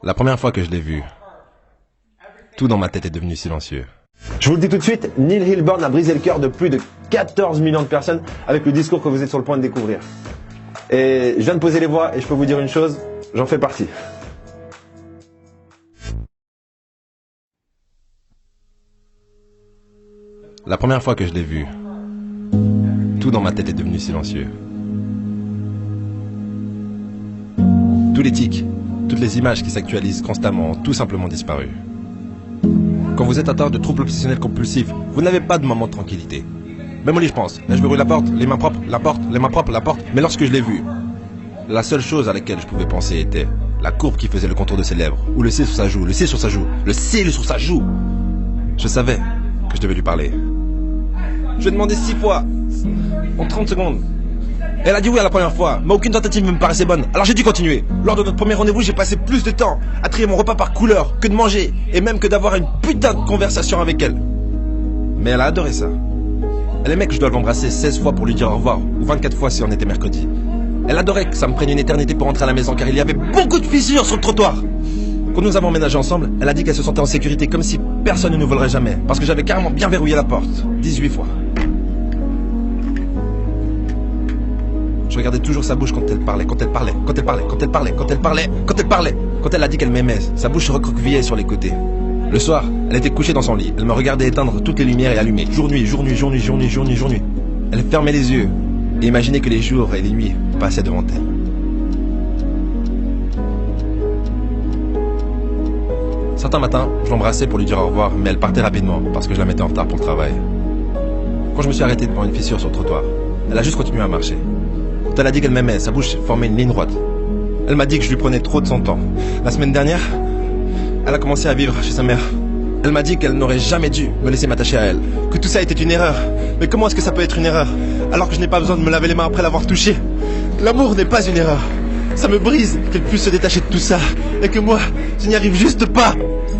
La première fois que je l'ai vu, tout dans ma tête est devenu silencieux. Je vous le dis tout de suite, Neil Hilborn a brisé le cœur de plus de 14 millions de personnes avec le discours que vous êtes sur le point de découvrir. Et je viens de poser les voix et je peux vous dire une chose, j'en fais partie. La première fois que je l'ai vu, tout dans ma tête est devenu silencieux. Tous les tics, toutes les images qui s'actualisent constamment ont tout simplement disparu. Quand vous êtes atteint de troubles obsessionnels compulsifs, vous n'avez pas de moment de tranquillité. Même au lit, je pense. Là, je verrouille la porte, les mains propres, la porte, les mains propres, la porte. Mais lorsque je l'ai vu, la seule chose à laquelle je pouvais penser était la courbe qui faisait le contour de ses lèvres, ou le C sur sa joue, le C sur sa joue, le C sur sa joue. Je savais que je devais lui parler. Je lui ai demandé 6 fois, en 30 secondes. Elle a dit oui à la première fois, mais aucune tentative ne me paraissait bonne. Alors j'ai dû continuer. Lors de notre premier rendez-vous, j'ai passé plus de temps à trier mon repas par couleur que de manger, et même que d'avoir une putain de conversation avec elle. Mais elle a adoré ça. Elle aimait que je dois l'embrasser 16 fois pour lui dire au revoir, ou 24 fois si on était mercredi. Elle adorait que ça me prenne une éternité pour rentrer à la maison, car il y avait beaucoup de fissures sur le trottoir. Quand nous avons emménagé ensemble, elle a dit qu'elle se sentait en sécurité, comme si personne ne nous volerait jamais, parce que j'avais carrément bien verrouillé la porte, 18 fois. Je regardais toujours sa bouche quand elle parlait, quand elle parlait, quand elle parlait, quand elle parlait, quand elle parlait, quand elle parlait. Quand elle a dit qu'elle m'aimait, sa bouche se recroquevillait sur les côtés. Le soir, elle était couchée dans son lit. Elle me regardait éteindre toutes les lumières et allumer. Jour, nuit, jour, nuit, jour, nuit, jour, nuit, jour, nuit, jour, nuit. Elle fermait les yeux et imaginait que les jours et les nuits passaient devant elle. Certains matins, je l'embrassais pour lui dire au revoir, mais elle partait rapidement parce que je la mettais en retard pour le travail. Quand je me suis arrêté devant une fissure sur le trottoir, elle a juste continué à marcher. Quand elle a dit qu'elle m'aimait, sa bouche formait une ligne droite. Elle m'a dit que je lui prenais trop de son temps. La semaine dernière, elle a commencé à vivre chez sa mère. Elle m'a dit qu'elle n'aurait jamais dû me laisser m'attacher à elle. Que tout ça était une erreur. Mais comment est-ce que ça peut être une erreur alors que je n'ai pas besoin de me laver les mains après l'avoir touché? L'amour n'est pas une erreur. Ça me brise qu'elle puisse se détacher de tout ça. Et que moi, je n'y arrive juste pas.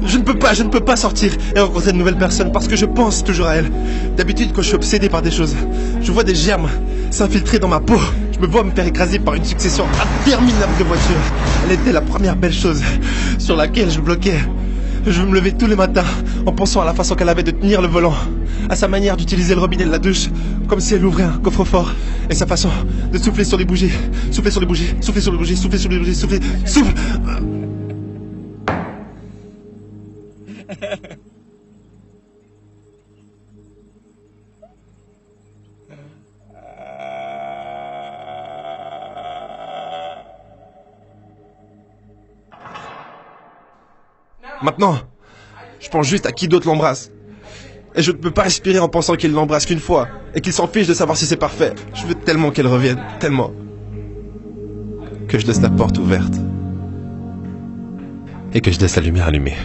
Je ne peux pas sortir et rencontrer de nouvelles personnes parce que je pense toujours à elle. D'habitude, quand je suis obsédé par des choses, je vois des germes s'infiltrer dans ma peau. Je me vois me faire écraser par une succession interminable de voitures. Elle était la première belle chose sur laquelle je bloquais. Je me levais tous les matins en pensant à la façon qu'elle avait de tenir le volant, à sa manière d'utiliser le robinet de la douche, comme si elle ouvrait un coffre-fort, et sa façon de souffler sur les bougies, souffler sur les bougies, souffler sur les bougies, souffler sur les bougies, souffler, souffle. Maintenant, je pense juste à qui d'autre l'embrasse. Et je ne peux pas respirer en pensant qu'il l'embrasse qu'une fois, et qu'il s'en fiche de savoir si c'est parfait. Je veux tellement qu'elle revienne, tellement, que je laisse la porte ouverte, et que je laisse la lumière allumée.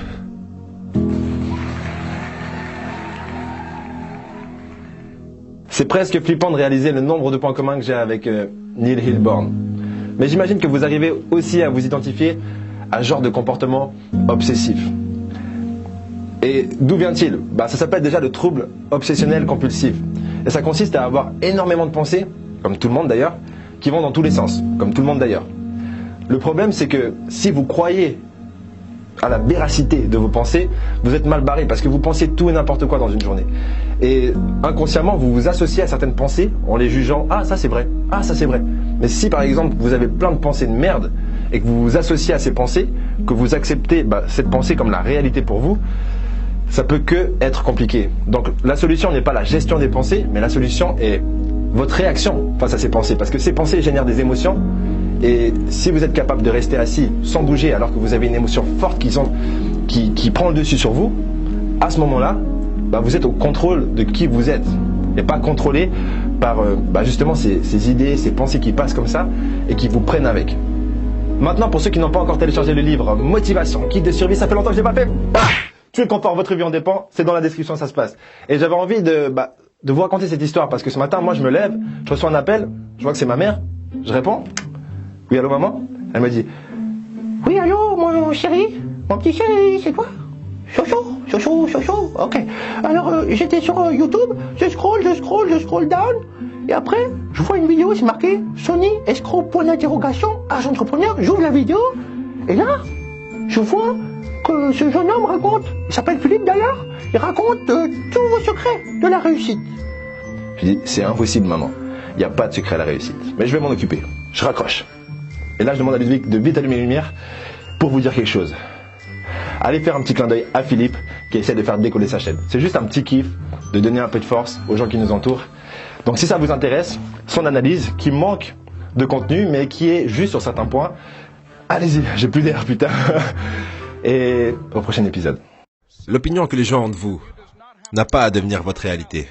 C'est presque flippant de réaliser le nombre de points communs que j'ai avec Neil Hilborn. Mais j'imagine que vous arrivez aussi à vous identifier à ce genre de comportement obsessif. Et d'où vient-il? Ça s'appelle déjà le trouble obsessionnel compulsif. Et ça consiste à avoir énormément de pensées, comme tout le monde d'ailleurs, qui vont dans tous les sens, comme tout le monde d'ailleurs. Le problème, c'est que si vous croyez à la véracité de vos pensées, vous êtes mal barré parce que vous pensez tout et n'importe quoi dans une journée. Et inconsciemment, vous vous associez à certaines pensées en les jugeant « Ah, ça c'est vrai, ah ça c'est vrai ». Mais si par exemple, vous avez plein de pensées de merde et que vous vous associez à ces pensées, que vous acceptez cette pensée comme la réalité pour vous, ça peut que être compliqué. Donc la solution n'est pas la gestion des pensées, mais la solution est votre réaction face à ces pensées. Parce que ces pensées génèrent des émotions. Et si vous êtes capable de rester assis sans bouger alors que vous avez une émotion forte qui prend le dessus sur vous, à ce moment-là, vous êtes au contrôle de qui vous êtes et pas contrôlé par justement ces idées, ces pensées qui passent comme ça et qui vous prennent avec. Maintenant, pour ceux qui n'ont pas encore téléchargé le livre Motivation, Kit de survie, ça fait longtemps que je l'ai pas fait. Tuer le confort, votre vie en dépend, c'est dans la description, ça se passe. Et j'avais envie de vous raconter cette histoire parce que ce matin, moi je me lève, je reçois un appel, je vois que c'est ma mère, je réponds. Oui, allô maman? Elle me dit, oui, allô, mon chéri, mon petit chéri, c'est quoi? Chocho, ok. Alors, j'étais sur YouTube, je scroll down, et après, je vois une vidéo, c'est marqué, Sony, escroc, point d'interrogation, agent entrepreneur, j'ouvre la vidéo, et là, je je vois que ce jeune homme raconte, il s'appelle Philippe d'ailleurs, il raconte tous vos secrets de la réussite. Je dis, c'est impossible, maman. Il n'y a pas de secret à la réussite. Mais je vais m'en occuper. Je raccroche. Et là, je demande à Ludovic de vite allumer les lumières pour vous dire quelque chose. Allez faire un petit clin d'œil à Philippe qui essaie de faire décoller sa chaîne. C'est juste un petit kiff de donner un peu de force aux gens qui nous entourent. Donc si ça vous intéresse, son analyse qui manque de contenu mais qui est juste sur certains points, allez-y, j'ai plus d'air putain. Et au prochain épisode. L'opinion que les gens ont de vous n'a pas à devenir votre réalité.